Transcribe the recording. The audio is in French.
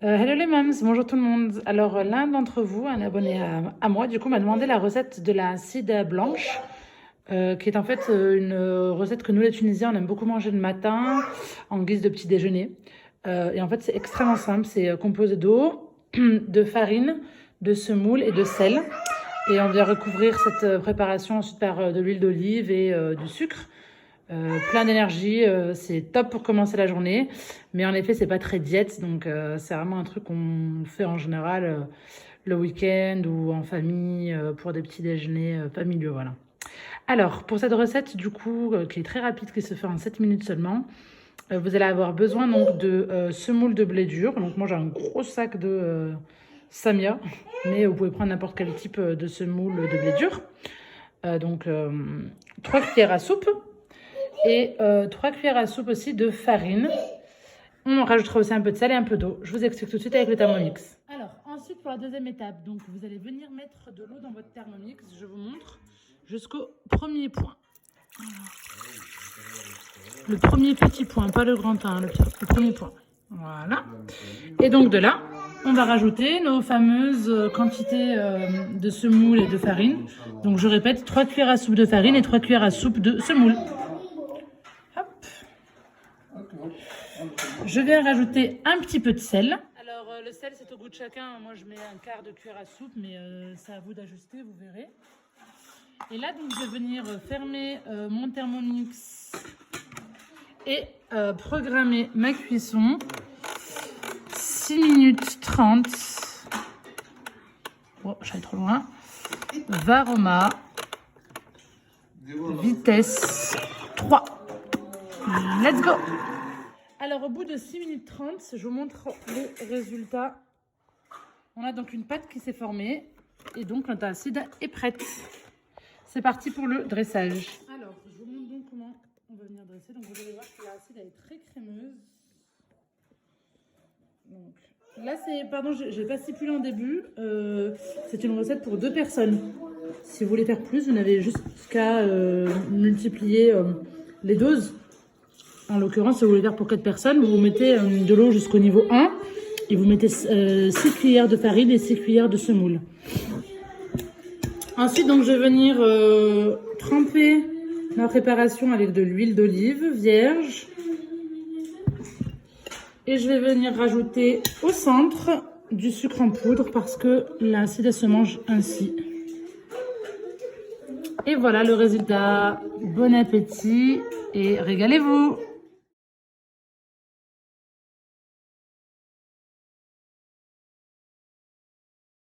Hello les moms, bonjour tout le monde. Alors l'un d'entre vous, un abonné à moi, du coup m'a demandé la recette de la sida blanche, qui est en fait une recette que nous les Tunisiens on aime beaucoup manger le matin en guise de petit déjeuner. Et en fait c'est extrêmement simple, c'est composé d'eau, de farine, de semoule et de sel. Et on vient recouvrir cette préparation ensuite par de l'huile d'olive et du sucre. Plein d'énergie, c'est top pour commencer la journée. Mais en effet, c'est pas très diète, donc c'est vraiment un truc qu'on fait en général le week-end ou en famille pour des petits déjeuners familiaux, voilà. Alors, pour cette recette, du coup, qui est très rapide, qui se fait en 7 minutes seulement, vous allez avoir besoin donc de semoule de blé dur. Donc moi, j'ai un gros sac de Samia, mais vous pouvez prendre n'importe quel type de semoule de blé dur. Donc, 3 cuillères à soupe et 3 cuillères à soupe aussi de farine. On rajoutera aussi un peu de sel et un peu d'eau. Je vous explique tout de suite avec le Thermomix. Alors, ensuite, pour la deuxième étape, donc vous allez venir mettre de l'eau dans votre Thermomix. Je vous montre jusqu'au premier point. Le premier petit point, pas le grand 1, le premier point. Voilà. Et donc de là, on va rajouter nos fameuses quantités de semoule et de farine. Donc je répète, 3 cuillères à soupe de farine et 3 cuillères à soupe de semoule. Hop. Je vais rajouter un petit peu de sel. Alors le sel c'est au goût de chacun. Moi je mets un quart de cuillère à soupe, mais c'est à vous d'ajuster, vous verrez. Et là donc je vais venir fermer mon Thermomix et programmer ma cuisson. 6 minutes 30. Oh, j'allais trop loin. Varoma. Vitesse 3. Let's go. Alors, au bout de 6 minutes 30, je vous montre le résultat. On a donc une pâte qui s'est formée. Et donc, notre acide est prête. C'est parti pour le dressage. Alors, je vous montre donc comment on va venir dresser. Donc, vous allez voir que l'acide est très crémeuse. Donc, là, c'est, pardon, j'ai pas stipulé en début, c'est une recette pour 2 personnes. Si vous voulez faire plus, vous n'avez juste qu'à multiplier les doses. En l'occurrence, si vous voulez faire pour 4 personnes, vous mettez de l'eau jusqu'au niveau 1 et vous mettez 6 cuillères de farine et 6 cuillères de semoule. Ensuite, donc, je vais venir tremper ma préparation avec de l'huile d'olive vierge. Et je vais venir rajouter au centre du sucre en poudre parce que l'acide se mange ainsi. Et voilà le résultat. Bon appétit et régalez-vous!